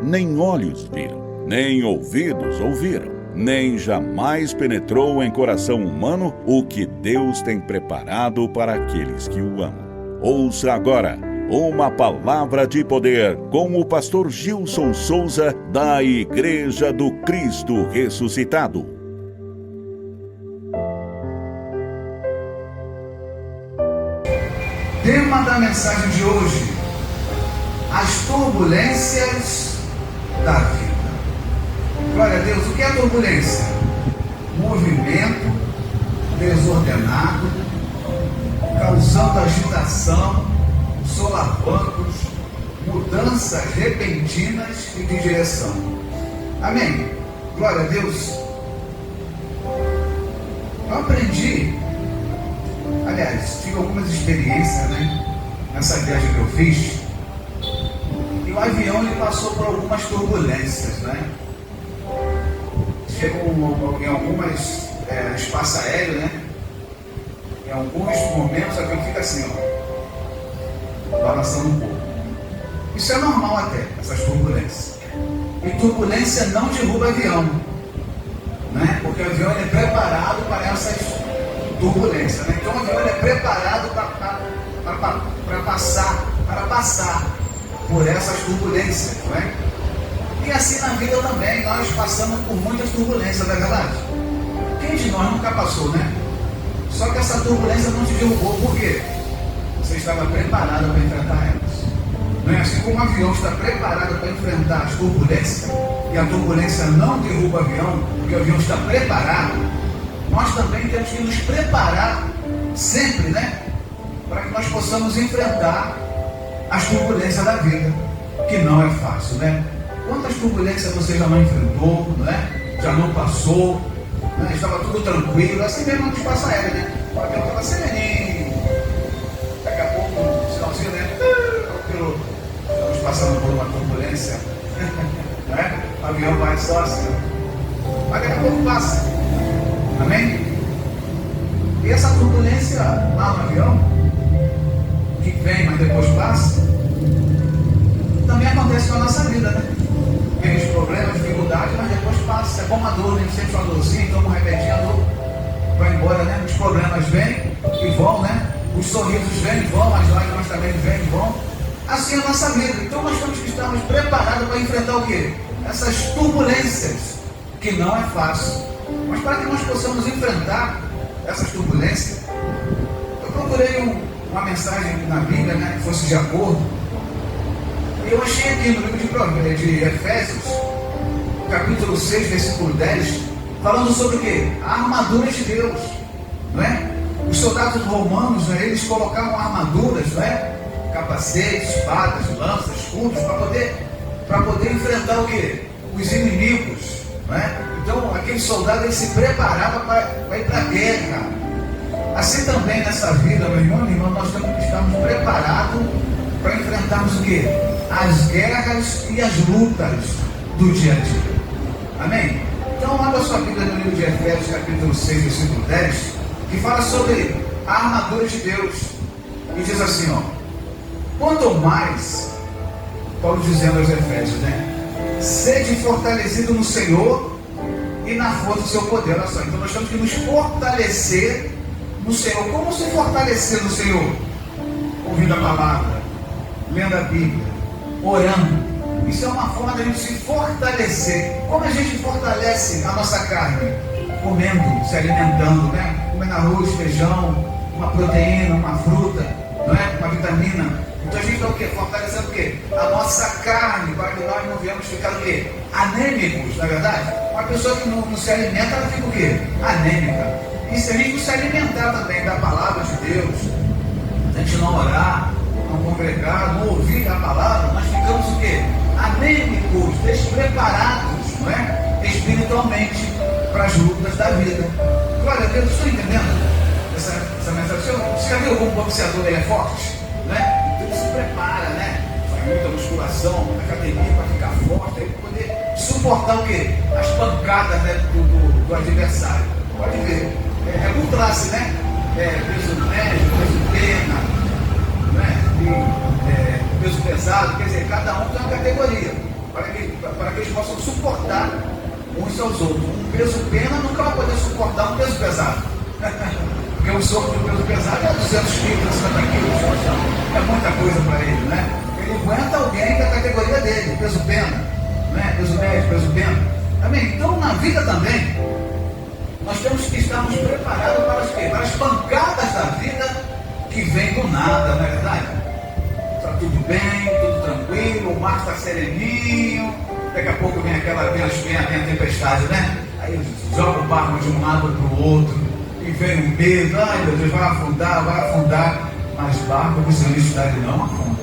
nem olhos viram, nem ouvidos ouviram, nem jamais penetrou em coração humano o que Deus tem preparado para aqueles que o amam. Ouça agora uma palavra de poder com o pastor Gilson Souza, da Igreja do Cristo Ressuscitado. Tema da mensagem de hoje: as turbulências da vida. Glória a Deus. O que é turbulência? Movimento desordenado, causando agitação, solavancos, mudanças repentinas e de direção. Amém? Glória a Deus. Eu aprendi, aliás, tive algumas experiências, nessa viagem que eu fiz. E o avião ele passou por algumas turbulências, Chegou em algumas espaço aéreo, Em alguns momentos aquilo fica assim, balançando um pouco. Isso é normal até, essas turbulências. E turbulência não derruba avião, Porque o avião é preparado para essas turbulências, Então o avião é preparado para passar por essas turbulências, E assim na vida também, nós passamos por muitas turbulências, não é verdade? Quem de nós nunca passou, Só que essa turbulência não te derrubou, por quê? Você estava preparado para enfrentar elas. Não é assim como o avião está preparado para enfrentar as turbulências, e a turbulência não derruba o avião, porque o avião está preparado. Nós também temos que nos preparar sempre, para que nós possamos enfrentar as turbulências da vida, que não é fácil, Quantas turbulências você já não enfrentou, Já não passou, Estava tudo tranquilo, assim mesmo no espaço aéreo, O avião estava sereninho, daqui a pouco, no sinalzinho, o piloto, estamos passando por uma turbulência, O avião vai só assim, mas daqui a pouco passa, amém? E essa turbulência lá no avião, que vem, mas depois passa, também acontece com a nossa vida, Aqueles problemas, dificuldades, mas depois passa. É como a dor, sempre uma dorzinha, então um remédio, a dor vai embora, Os problemas vêm e vão, Os sorrisos vêm e vão, as lágrimas também vêm e vão. Assim é a nossa vida. Então nós temos que estarmos preparados para enfrentar o quê? Essas turbulências, que não é fácil. Mas para que nós possamos enfrentar essas turbulências, eu procurei uma mensagem na Bíblia, que fosse de acordo. Eu achei aqui no livro de Efésios, capítulo 6, versículo 10, falando sobre o quê? A armadura de Deus, Os soldados romanos, eles colocavam armaduras, Capacetes, espadas, lanças, escudos, para poder enfrentar o quê? Os inimigos, Então, aquele soldado, ele se preparava para ir para a guerra. Assim também nessa vida, meu irmão, nós temos que estarmos preparados para enfrentarmos o quê? As guerras e as lutas do dia a dia. Amém? Então, abra sua Bíblia no livro de Efésios, capítulo 6, versículo 10, que fala sobre a armadura de Deus. E diz assim, quanto mais, Paulo dizendo aos Efésios, sede fortalecido no Senhor e na força do seu poder. Olha só, então nós temos que nos fortalecer no Senhor. Como se fortalecer no Senhor? Ouvindo a palavra, lendo a Bíblia, orando. Isso é uma forma de a gente se fortalecer. Como a gente fortalece a nossa carne? Comendo, se alimentando, Comendo arroz, feijão, uma proteína, uma fruta, uma vitamina. Então a gente está o quê? Fortalecendo o quê? A nossa carne, para que nós não venhamos ficar o quê? Anêmicos, não é verdade? Uma pessoa que não se alimenta, ela fica o quê? Anêmica. E se a gente não se alimentar também da palavra de Deus, se a gente não orar, não congregar, não ouvir a palavra, nós ficamos o quê? Anêmicos, despreparados, espiritualmente, para as lutas da vida. Glória a Deus, estou entendendo essa mensagem? Você já viu como o boxeador ele é forte? Então ele se prepara, faz muita musculação, academia para ficar forte, para poder suportar o quê? As pancadas do adversário. Pode ver, é por classe, peso médio, peso pena, peso pesado, quer dizer, cada um tem uma categoria. Para que possam suportar uns aos outros. Um peso pena nunca vai poder suportar um peso pesado. Porque um sopro de peso pesado é 200 quilos, 50 quilos, é muita coisa para ele, né? Ele aguenta alguém da categoria dele, peso pena, né? Peso médio, peso pena. Amém? Então, na vida também, nós temos que estarmos preparados para as quê? Para as pancadas da vida que vem do nada, não é verdade? Está tudo bem, tudo tranquilo, o mar está sereninho, daqui a pouco vem a tempestade, né? Aí joga o barco de um lado para o outro, e vem o medo, ai meu Deus, vai afundar, mas o barco do Senhor ele não afunda.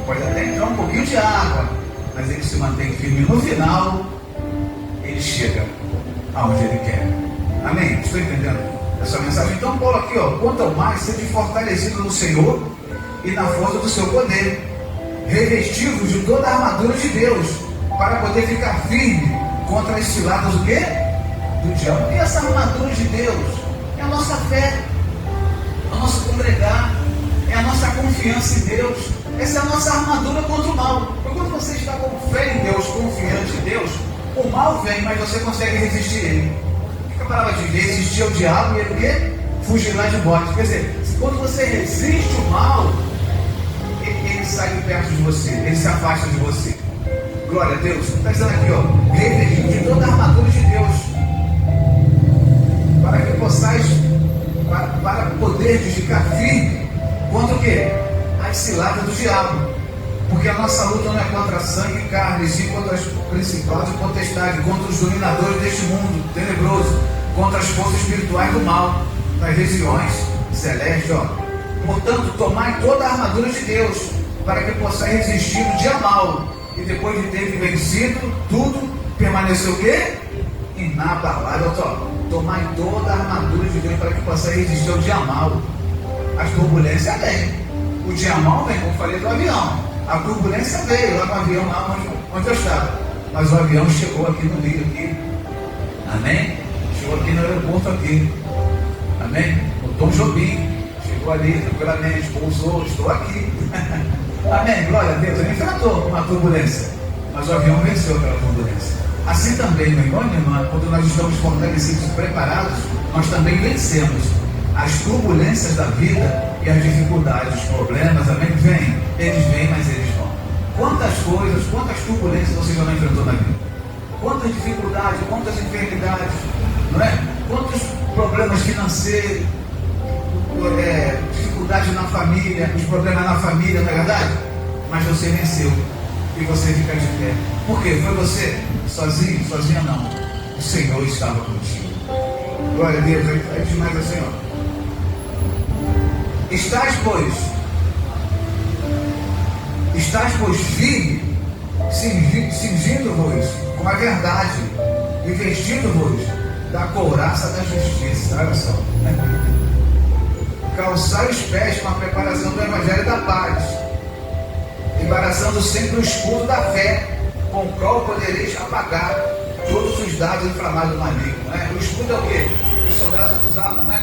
Pode até entrar um pouquinho de água, mas ele se mantém firme. No final, ele chega aonde ele quer. Amém? Estou entendendo essa mensagem? Então, Paulo aqui, quanto ao mais, sede fortalecido no Senhor e na força do seu poder, revestidos de toda a armadura de Deus, para poder ficar firme contra as ciladas do quê? Do diabo. E essa armadura de Deus é a nossa fé, é o nosso congregar, é a nossa confiança em Deus. Essa é a nossa armadura contra o mal. Porque quando você está com fé em Deus, confiante em Deus, o mal vem, mas você consegue resistir a ele. O que a palavra diz? Resistir ao diabo e ele o quê? Fugir lá de bote. Quer dizer, quando você resiste o mal, ele sai de perto de você, ele se afasta de você. Glória a Deus. Está dizendo aqui, revestido de toda a armadura de Deus, para que possais, para poder ficar firme contra o quê? As ciladas do diabo. Porque a nossa luta não é contra sangue e carne, sim contra as principados e potestades, contra os dominadores deste mundo tenebroso, contra as forças espirituais do mal, nas regiões celestes. Portanto, tomai toda a armadura de Deus, para que possais resistir no dia mal, e depois de ter vencido tudo, permanecer o quê? Inabalável. Tomai toda a armadura de Deus para que possa resistir ao dia mal. As turbulências vêm. O dia mal vem, como falei do avião. A turbulência veio lá no avião, lá onde eu estava. Mas o avião chegou aqui no Rio, aqui. Amém? Chegou aqui no aeroporto aqui. Amém? O Tom Jobim chegou ali tranquilamente, pousou, estou aqui. Amém? Glória a Deus. Ele enfrentou uma turbulência, mas o avião venceu aquela turbulência. Assim também, meu irmão e irmã, quando nós estamos fortalecidos e preparados, nós também vencemos as turbulências da vida e as dificuldades, os problemas, amém? Eles vêm, mas eles vão. Quantas coisas, quantas turbulências você já não enfrentou na vida? Quantas dificuldades, quantas enfermidades, não é? Quantos problemas financeiros, dificuldades na família, os problemas na família, não é verdade? Mas você venceu. E você fica de pé. Por quê? Foi você? Sozinho? Sozinha não. O Senhor estava contigo. Glória a Deus. Aí diz mais assim, Estais, pois, firme, cingindo-vos com a verdade e vestindo-vos da couraça da justiça. Olha só. Calçai os pés com a preparação do Evangelho da paz, embaraçando sempre o escudo da fé, com o qual podereis apagar todos os dados inflamados do maligno. Né? O escudo é o quê? Os soldados usavam, né?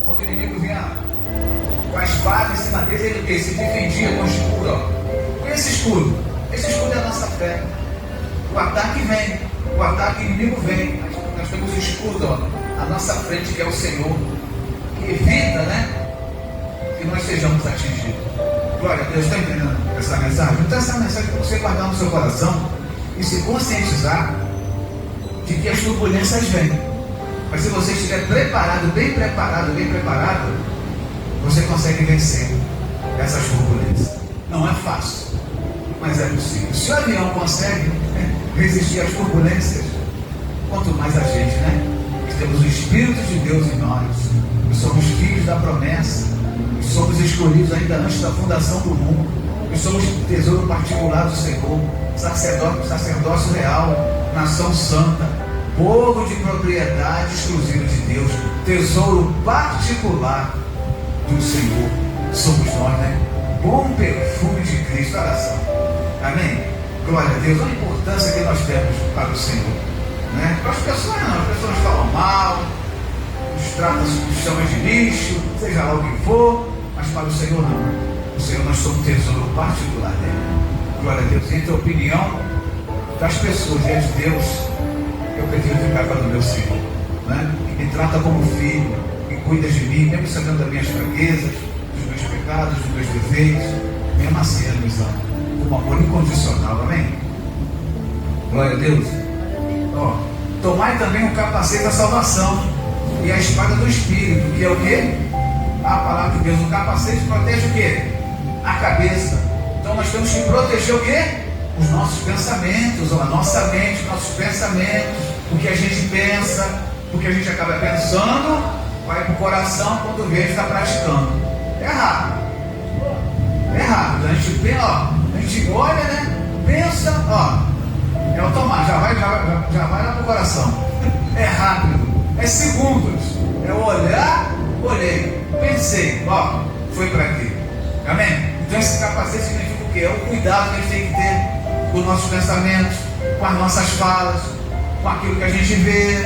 Quando o inimigo vinha com a espada em cima deles, ele o quê? Se defendia com o escudo. Com esse escudo? Esse escudo é a nossa fé. O ataque vem, o ataque inimigo vem. Nós temos o escudo à nossa frente, que é o Senhor, que evita, né? Que nós sejamos atingidos. Glória a Deus. Está entendendo essa mensagem? Então essa mensagem é para você guardar no seu coração e se conscientizar de que as turbulências vêm. Mas se você estiver preparado, bem preparado, você consegue vencer essas turbulências. Não é fácil, mas é possível. Se o avião consegue resistir às turbulências, quanto mais a gente, né? Que temos o Espírito de Deus em nós, que somos filhos da promessa, que somos escolhidos ainda antes da fundação do mundo, que somos tesouro particular do Senhor, sacerdócio real, nação santa, povo de propriedade exclusiva de Deus, tesouro particular do Senhor. Somos nós, né? Bom perfume de Cristo. Oração. Amém? Glória a Deus. Olha a importância que nós temos para o Senhor, né? Para as pessoas não, as pessoas falam mal, nos tratam, nos chamam de lixo, seja lá o que for, mas para o Senhor não. O Senhor, nós somos tesouro particular dele. Glória a Deus. Entre a opinião das pessoas e é de Deus, eu prefiro ficar com a do meu Senhor, né? Que me trata como filho, que cuida de mim, mesmo sabendo das minhas fraquezas, dos meus pecados, dos meus defeitos, mesmo assim Ele nos ama, com um amor incondicional, amém? Glória a Deus. Ó, tomai também o capacete da salvação e a espada do Espírito, que é o quê? A palavra de Deus. O capacete protege o quê? A cabeça. Então nós temos que proteger o quê? Os nossos pensamentos, a nossa mente, os nossos pensamentos, o que a gente pensa, o que a gente acaba pensando, vai para o coração quando vê a gente está praticando. É rápido. É rápido. A gente pensa, ó, a gente olha, né? Pensa, ó. É automático, já vai lá para o coração. É rápido, é segundos. É olhar, olhei, pensei, ó, foi para aqui. Amém? Então esse capacete significa o quê? É o cuidado que a gente tem que ter com os nossos pensamentos, com as nossas falas, com aquilo que a gente vê.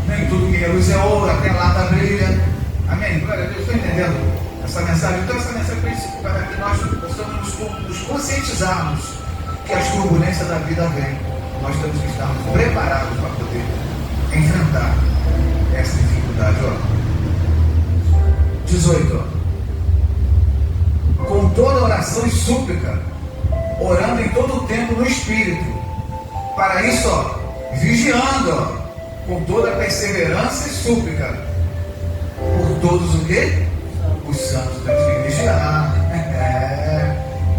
Nem tudo que reluz é ouro, até lata brilha. Amém? Glória a Deus, estou entendendo essa mensagem? Então essa mensagem é para que nós possamos nos conscientizarmos que as turbulências da vida vêm. Nós temos que estar preparados para poder enfrentar essa dificuldade. Ó. 18. Ó. Com toda oração e súplica, orando em todo o tempo no Espírito. Para isso, ó, vigiando, ó, com toda perseverança e súplica. Por todos o quê? Os santos. Temos que vigiar.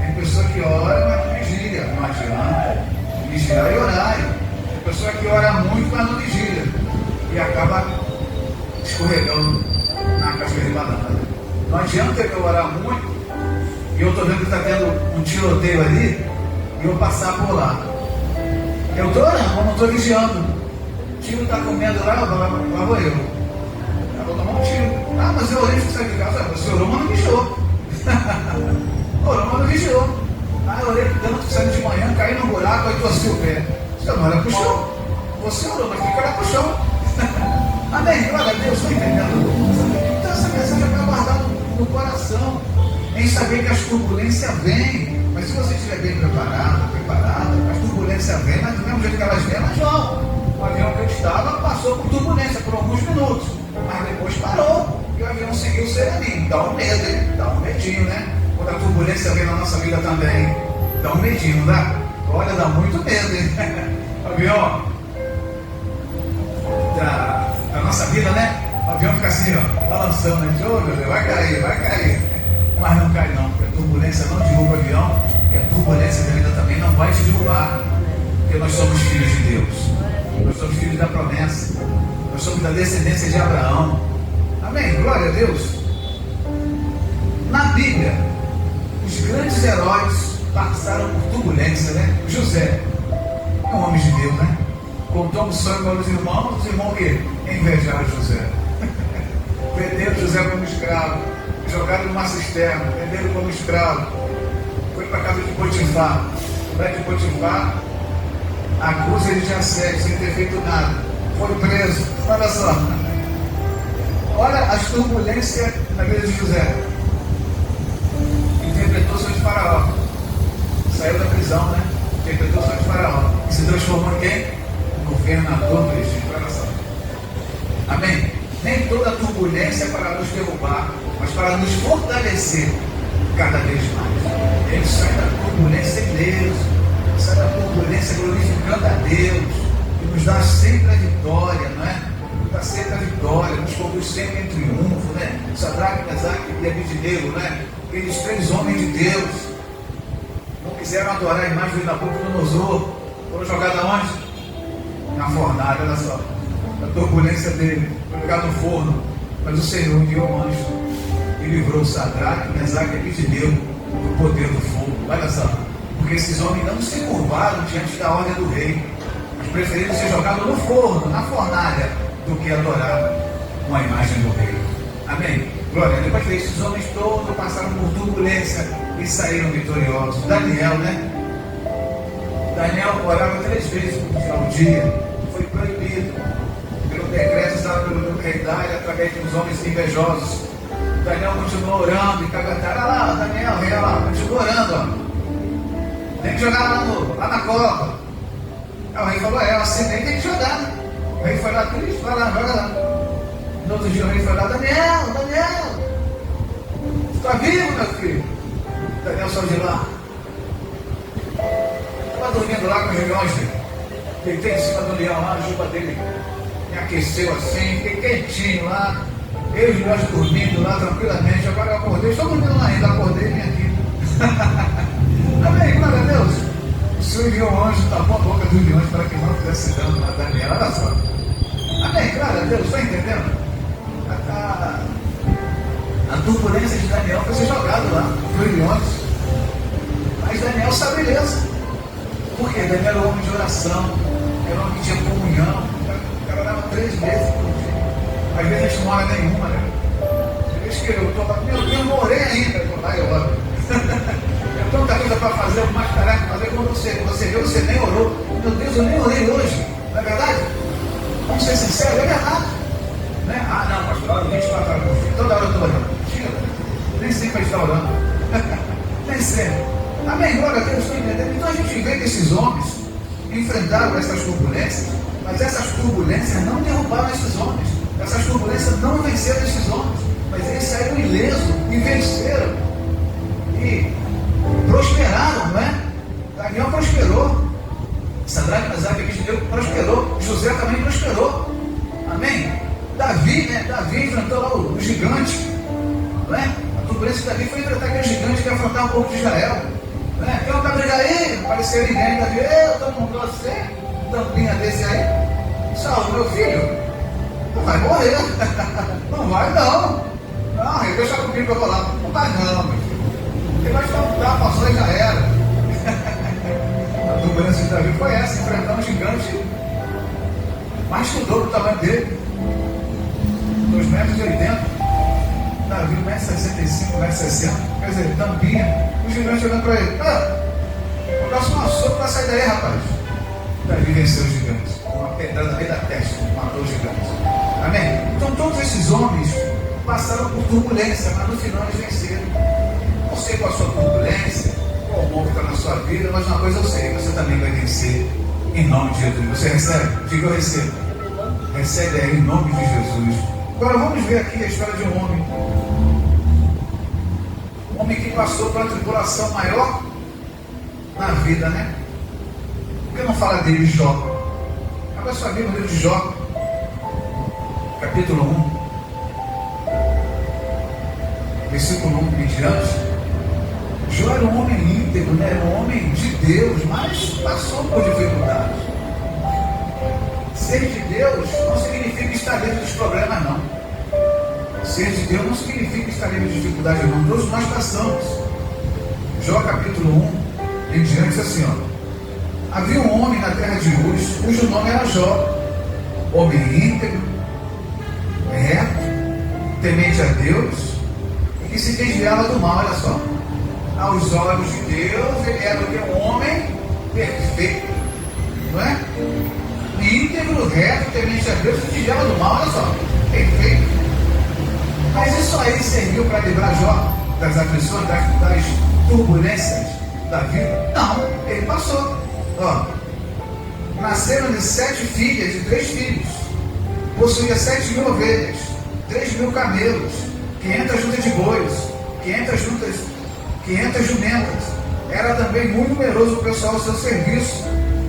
Tem pessoa que ora, mas não vigia. Não adianta. Vigiar e orar. Tem pessoa que ora muito, mas não vigia. E acaba escorregando na casca de banana. Não adianta eu orar muito e eu estou vendo que está tendo um tiroteio ali e eu passar por lá. Eu estou orando, mas não estou vigiando. O tiro está comendo lá vou eu. Eu vou tomar um tiro. Ah, mas eu orei que sai de casa. Você orou, mas não vigiou. Orou, mas não vigiou. Ah, eu orei tanto que saiu de manhã, caí no buraco, aí torci o pé. Você não olha para o chão. Você orou, mas fica lá para o chão. Amém? Glória a Deus, estou entendendo. Então essa mensagem vai guardar no coração, em saber que as turbulências vêm. Mas se você estiver bem preparada, as turbulências vêm, mas do mesmo jeito que elas vêm, elas vão. O avião que eu estava passou por turbulência por alguns minutos, mas depois parou e o avião seguiu sereninho. Dá um medo, hein? Dá um medinho, né? Quando a turbulência vem na nossa vida também, dá um medinho, não dá? Olha, dá muito medo, hein? O avião da nossa vida, né? O avião fica assim, ó, balançando, né? Oh, meu Deus, vai cair. Mas não cai não, porque a turbulência não derruba o avião, e a turbulência da vida também não vai te derrubar, porque nós somos filhos de Deus, nós somos filhos da promessa, nós somos da descendência de Abraão. Amém? Glória a Deus. Na Bíblia, os grandes heróis passaram por turbulência, né? José é um homem de Deus, né? Contou um sonho para os irmãos o quê? Invejaram José. Venderam José como escravo, jogaram numa cisterna, venderam como escravo. Foi para a casa de Potifar. Lá de Potifar, acusa ele de assédio, sem ter feito nada. Foi preso. Olha só. Olha as turbulências na vida de José. Interpretou o sonho de Faraó. Saiu da prisão, né? Interpretou o sonho de Faraó. E se transformou em quem? Governador do Egito. Olha só. Amém? Nem toda turbulência é para nos derrubar, mas para nos fortalecer cada vez mais. Ele sai da turbulência em Deus, sai da turbulência glorificando a Deus, e nos dá sempre a vitória, não é? Nos dá sempre a vitória, nos conduz sempre em triunfo, né? Sadraque, Mesaque e Abednego, né? Aqueles 3 homens de Deus não quiseram adorar a imagem do Nabucodonosor, foram jogados aonde? Na fornalha, olha só. A turbulência dele foi jogado no forno, mas o Senhor enviou um anjo e livrou Sadraque, Mesaque e Abednego do poder do fogo. Olha só, porque esses homens não se curvaram diante da ordem do rei, mas preferiram ser jogados no forno, na fornalha, do que adorar uma imagem do rei. Amém? Glória. Depois que esses homens todos passaram por turbulência e saíram vitoriosos. Daniel, né? Daniel orava 3 vezes ao dia. Foi proibido pelo decreto dado pelo rei Dário através dos homens invejosos. Daniel continuou orando e cagataram. Olha lá, Daniel, olha lá, continua orando. Ó. Tem que jogar lá na cova. Aí o rei falou, o acidente tem que jogar, né? O rei foi lá, Cristo, vai lá, joga lá. No outro dia o rei foi lá, Daniel, você está vivo, meu filho? Daniel saiu de lá. Estava dormindo lá com os leões, deitei em cima do leão lá, a juba dele me aqueceu assim, fiquei quietinho lá, eu e os leões dormindo lá tranquilamente. Agora eu acordei, estou dormindo lá ainda, acordei e vim aqui. Amém, glória a Deus. O Senhor enviou um anjo, tapou a boca dos leões para que não tivesse dano a Daniel, olha só. Amém, glória a Deus, está entendendo? A turbulência de Daniel foi ser jogado lá, dos leões. Mas Daniel sabe beleza. Porque Daniel era um homem de oração, era um homem que tinha comunhão. O cara dava 3 meses por dia. Às vezes a gente não ora nenhuma, né? Às vezes que eu estou falando, meu Deus, eu não orei ainda. Eu vou lá e oro. Tem tanta coisa para fazer, mais tarefa para fazer. Quando você vê, você nem orou. Meu Deus, eu nem orei hoje. Não é verdade? Vamos ser sinceros, é verdade. Né? Ah, não, pastor, 24 horas por dia. Toda hora eu estou orando. Mentira. Nem sempre a gente está orando. Nem sempre. Amém, glória a Deus, estou entendendo. Então a gente vê que esses homens enfrentaram essas turbulências, mas essas turbulências não derrubaram esses homens. Essas turbulências não venceram esses homens, mas eles saíram ilesos e venceram e prosperaram, não é? Daniel prosperou, Sadraque, Mesaque e Abednego prosperou, José também prosperou. Amém? Davi, né? Davi enfrentou lá o gigante, não é? A turbulência de Davi foi enfrentar aquele gigante que ia afrontar o povo de Israel. Quem não está brigando aí? Não apareceu ninguém. Davi, eu estou com você, tampinha desse aí. Saul, meu filho, tu vai morrer. Não vai não. Não, deixa comigo que eu vou lá. Não vai não, meu filho. Ele vai estar, passou e já era. A turbulência de Davi foi essa, enfrentar um gigante mais que o dobro do tamanho dele. 2,80 metros. Davi 1,65 m, 1,60 m. Quer dizer, tampinha. O gigante olhando para ele. O próximo soco para sair daí, rapaz. Davi venceu o gigante. Uma pedrada bem da testa, matou o gigante. Amém? Então todos esses homens passaram por turbulência, mas no final eles venceram. Não sei qual a sua turbulência, qual o momento está na sua vida, mas uma coisa eu sei, você também vai vencer em nome de Jesus. Você recebe? Diga eu recebo. Recebe aí em nome de Jesus. Agora vamos ver aqui a história de um homem. Um homem que passou por uma tribulação maior na vida, né? Por que não fala dele, Jó? Abra sua Bíblia no livro de Jó, capítulo 1, versículo 1 em diante. Jó era um homem íntegro, né? Era um homem de Deus, mas passou por dificuldades. Ser de Deus não significa estar livre dos problemas, não. Ser de Deus não significa estar livre de dificuldades, não. Todos nós passamos. Jó capítulo 1 em diante, assim, ó. Havia um homem na terra de Uz, cujo nome era Jó, homem íntegro, reto, temente a Deus, e que se desviava do mal. Olha só, aos olhos de Deus ele era um homem perfeito, não é? Íntegro, reto, temente a Deus, se desviava do mal. Olha só, perfeito. Mas isso aí serviu para livrar Jó das aflições, das turbulências da vida? Não, ele passou. Ó, nasceram-lhe 7 filhas e 3 filhos. Possuía 7.000 ovelhas, 3.000 camelos, 500 juntas de bois, 500 jumentas. Era também muito numeroso o pessoal ao seu serviço,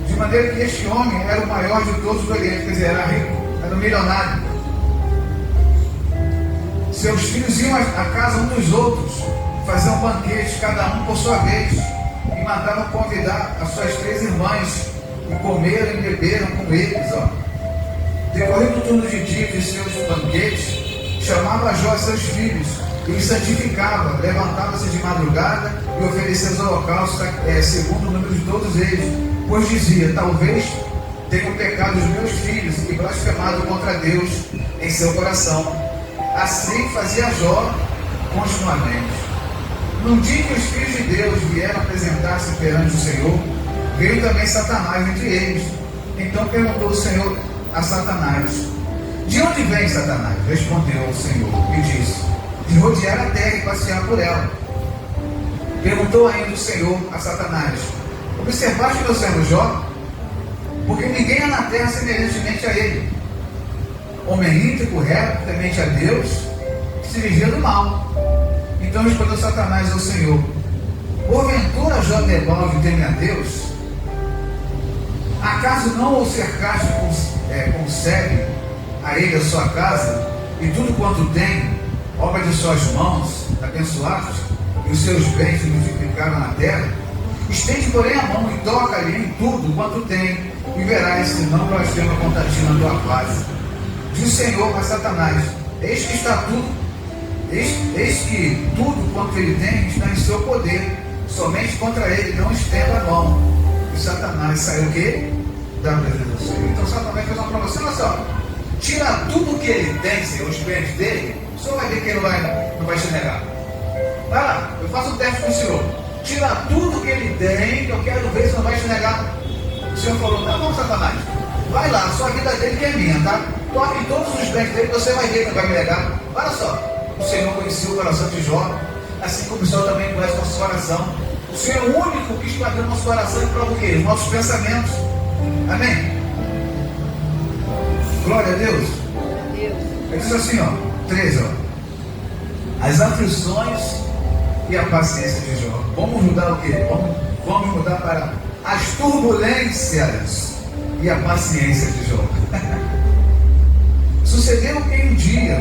de maneira que este homem era o maior de todos os Oriente, quer dizer, era rico, era um milionário. Seus filhos iam à casa um dos outros, faziam banquetes, cada um por sua vez, e mandavam convidar as suas 3 irmãs, e comeram e beberam com eles. Ó. Decorrido o turno de dia de seus banquetes, chamava Jó seus filhos, e os santificava, levantava-se de madrugada e oferecia os holocaustos segundo o número de todos eles, pois dizia: talvez tenham pecado os meus filhos e blasfemado contra Deus em seu coração. Assim fazia Jó continuamente. Num dia que os filhos de Deus vieram apresentar-se perante o Senhor, veio também Satanás entre eles. Então perguntou o Senhor a Satanás: de onde vem Satanás? Respondeu o Senhor e disse: de rodear a terra e passear por ela. Perguntou ainda o Senhor a Satanás: observaste meu servo Jó? porque ninguém há na terra semelhantemente a ele. Homem íntegro, reto, temente a Deus, que se vigia do mal. Então respondeu Satanás ao Senhor: porventura Jó debalde teme a Deus? Acaso não o cercaste concede a ele a sua casa, e tudo quanto tem, obra de suas mãos, abençoaste, e os seus bens se multiplicaram na terra? Estende, porém, a mão e toca-lhe em tudo quanto tem, e verás se não blasfema contra ti na tua face. Diz o Senhor a Satanás: eis que tudo quanto ele tem está em seu poder, somente contra ele não estenda a mão. E Satanás saiu o quê? Da presença do Senhor. Então Satanás fez uma promoção: olha só, tira tudo que ele tem, Senhor, os bens dele, o Senhor vai ver que ele não vai se negar. Vai lá, eu faço um teste com o Senhor. Tira tudo que ele tem, que eu quero ver se não vai se negar. O Senhor falou: tá bom, Satanás, vai lá, a sua vida dele que é minha, tá? Toque todos os bens dele, você vai ver que não vai me negar. Olha só, o Senhor conhecia o coração de Jó, assim como o Senhor também conhece o nosso coração. O Senhor é o único que está dentro do nosso coração e prova o quê? Os nossos pensamentos. Amém? Glória a Deus. Ele diz assim, 13, as aflições e a paciência de Jó. Vamos mudar o quê? Vamos mudar para as turbulências e a paciência de Jó. Sucedeu que um dia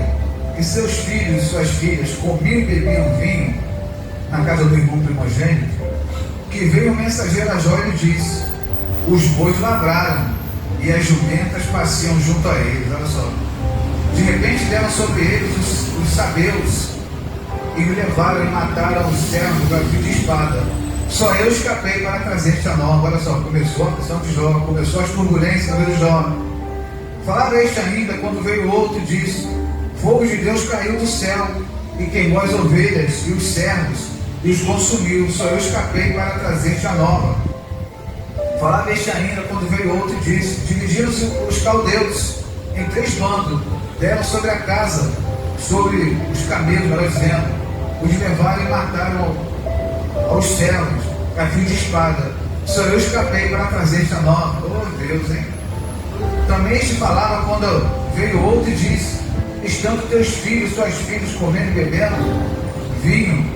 que seus filhos e suas filhas comiam e bebiam vinho na casa do irmão primogênito, que veio um mensageiro a Jó e lhe disse: os bois ladraram e as jumentas passeam junto a eles. Olha só, de repente deram sobre eles os sabeus e me levaram e mataram os servos a fio de espada. Só eu escapei para trazer-te a nova. Olha só, começou a questão de Jó, começou as turbulências do Jó. Falava este ainda quando veio outro e disse: fogo de Deus caiu do céu e queimou as ovelhas e os servos e os consumiu. Só eu escapei para trazer-te a nova. Falava este ainda quando veio outro e disse: dividiram-se os caldeus em 3 bandos, deram sobre a casa, sobre os camelos, melhor dizendo, os levaram e mataram aos servos a fio de espada. Só eu escapei para trazer-te a nova. Oh Deus, hein? Também este falava quando veio outro e disse: estando teus filhos, tuas filhas comendo e bebendo vinho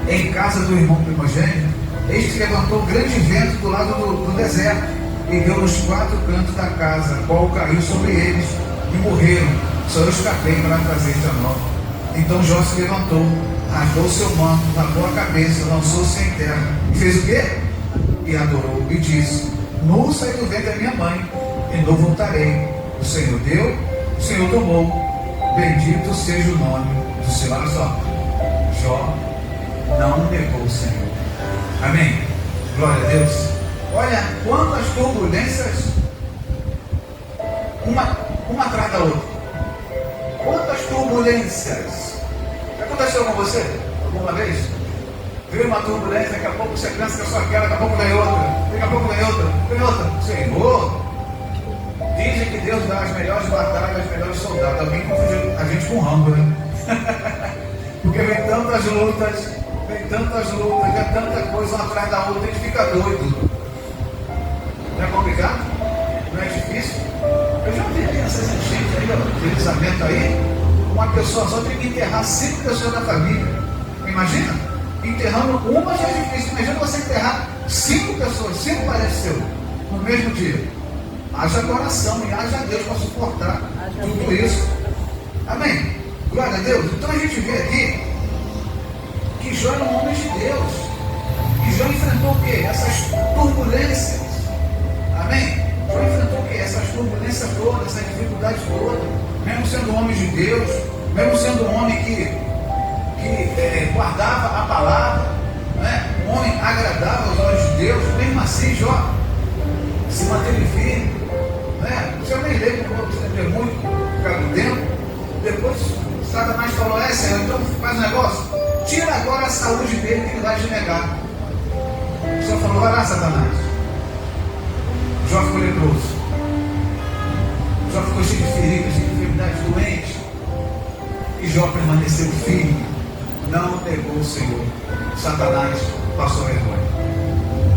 em casa do irmão primogênito, este levantou um grande vento do lado do deserto e deu nos 4 cantos da casa, a qual caiu sobre eles e morreram. Só eu escapei para trazer-te a nova. Então Jó se levantou, rasgou seu manto, lavou a cabeça, lançou-se em terra e fez o quê? E adorou e disse: nu saí do ventre da minha mãe e não voltarei. O Senhor deu, o Senhor tomou, bendito seja o nome do Senhor. Olha só, Jó não negou o Senhor. Amém? Glória a Deus. Olha quantas turbulências, uma atrás da outra. Quantas turbulências. Já aconteceu com você alguma vez? Veio uma turbulência, daqui a pouco você pensa que é só aquela, daqui a pouco vem outra, daqui a pouco vem outra, vem outra. Senhor, dizem que Deus dá as melhores batalhas, os melhores soldados. Alguém confunde a gente com Rambo, né? Porque vem tantas lutas, vem tanta coisa uma atrás da outra, a gente fica doido. Não é complicado? Não é difícil? Eu já vi essas enchentes aí, deslizamento aí, uma pessoa só tem que enterrar 5 pessoas da família. Imagina? Enterrando uma já é difícil. Imagina você enterrar 5 pessoas, 5 parentes seus, no mesmo dia. Haja coração e haja Deus para suportar tudo isso. Amém? Glória a Deus. Então a gente vê aqui que Jó era um homem de Deus. E Jó enfrentou o quê? Essas turbulências. Amém? Jó enfrentou o quê? Essas turbulências todas, essas dificuldades todas. Mesmo sendo um homem de Deus, mesmo sendo um homem que guardava a palavra, né? Um homem agradável aos olhos de Deus, mesmo assim Jó se manteve firme, né? O Senhor nem lembra, não vou estender muito por causa do tempo. Depois Satanás falou: Senhor, então faz um negócio, tira agora a saúde dele que ele vai te negar. O Senhor falou: vai lá, Satanás. Jó ficou leproso, Jó ficou cheio de feridas, cheio de enfermidades, doente, e Jó permaneceu firme, não negou o Senhor. Satanás passou vergonha,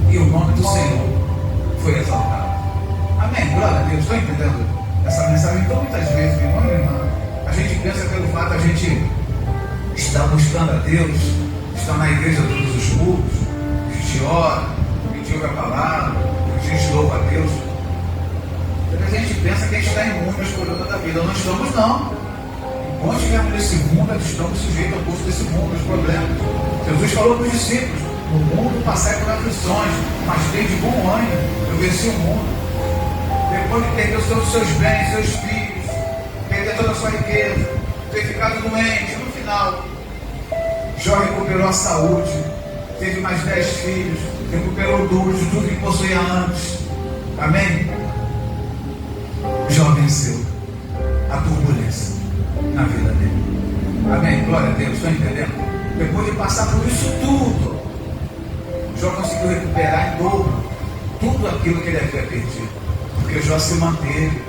e o nome do Senhor foi exaltado. glória a Deus, estão entendendo essa mensagem? Então, muitas vezes, meu irmão e minha irmã, a gente pensa pelo fato de a gente estar buscando a Deus, estar na igreja todos os cultos, a gente ora, a gente ouve a palavra, a gente louva a Deus. Porque a gente pensa que a gente está imune às coroas da vida. Não estamos, não. Enquanto estivermos nesse mundo, estamos sujeitos ao curso desse mundo, aos problemas. Jesus falou para os discípulos: no mundo passai por aflições, mas tem de bom ânimo, eu venci o mundo. Depois de perder todos os seus bens, seus filhos, perder toda a sua riqueza, ter ficado doente, no final, Jó recuperou a saúde, teve mais 10 filhos, recuperou tudo que possuía antes. Amém? Jó venceu a turbulência na vida dele. Amém? Glória a Deus, estão entendendo? Depois de passar por isso tudo, Jó conseguiu recuperar em dobro tudo aquilo que ele havia perdido, porque Jó se manteve.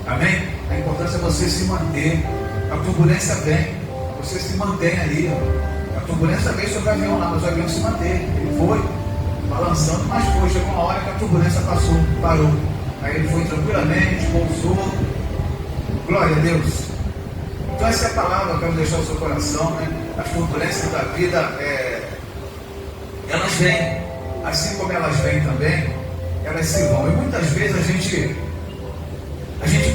Amém? A importância é você se manter. A turbulência vem, você se mantém ali. A turbulência veio sobre o avião lá, mas o avião se manteve. Ele foi balançando, mas foi. Chegou uma hora que a turbulência passou, parou. Aí ele foi tranquilamente, pousou. Glória a Deus. Então essa é a palavra que eu quero deixar no seu coração, né? As turbulências da vida, elas vêm, assim como elas vêm também, elas se vão. E muitas vezes a gente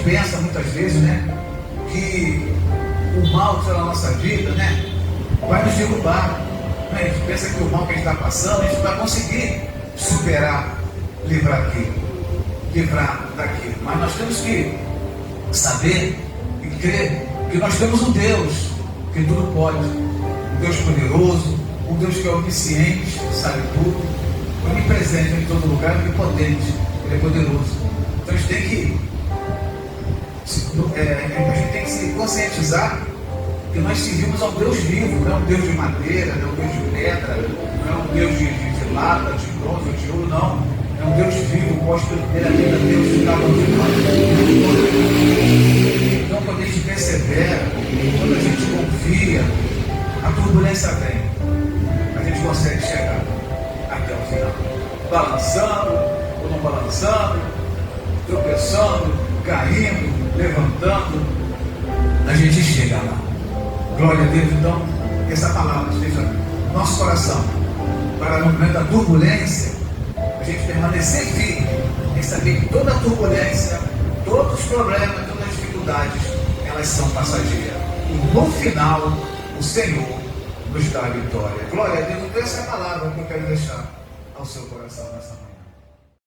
pensa, muitas vezes, né, que o mal que está na nossa vida, né, vai nos derrubar. Né? A gente pensa que o mal que a gente está passando, a gente vai conseguir superar, livrar daquilo. Mas nós temos que saber e crer que nós temos um Deus que tudo pode, um Deus poderoso, um Deus que é onisciente, sabe tudo, onipresente em todo lugar, onipotente, ele é poderoso. Então a gente tem que se conscientizar que nós servimos ao Deus vivo, não é um Deus de madeira, não é um Deus de pedra, não é um Deus de lata, de bronze, de ouro, não. É um Deus vivo, posto pela vida de Deus que estava de nós. Então, quando a gente persevera, quando a gente confia, a turbulência vem. A gente consegue chegar até o final. Balançando, ou não balançando, tropeçando, caindo, levantando, a gente chega lá. Glória a Deus. Então, essa palavra esteja no nosso coração, para no momento da turbulência, a gente permanecer firme em saber que toda turbulência, todos os problemas, todas as dificuldades, elas são passageiras. E no final, o Senhor nos dá a vitória. Glória a Deus. Então essa é a palavra que eu quero deixar ao seu coração nessa manhã.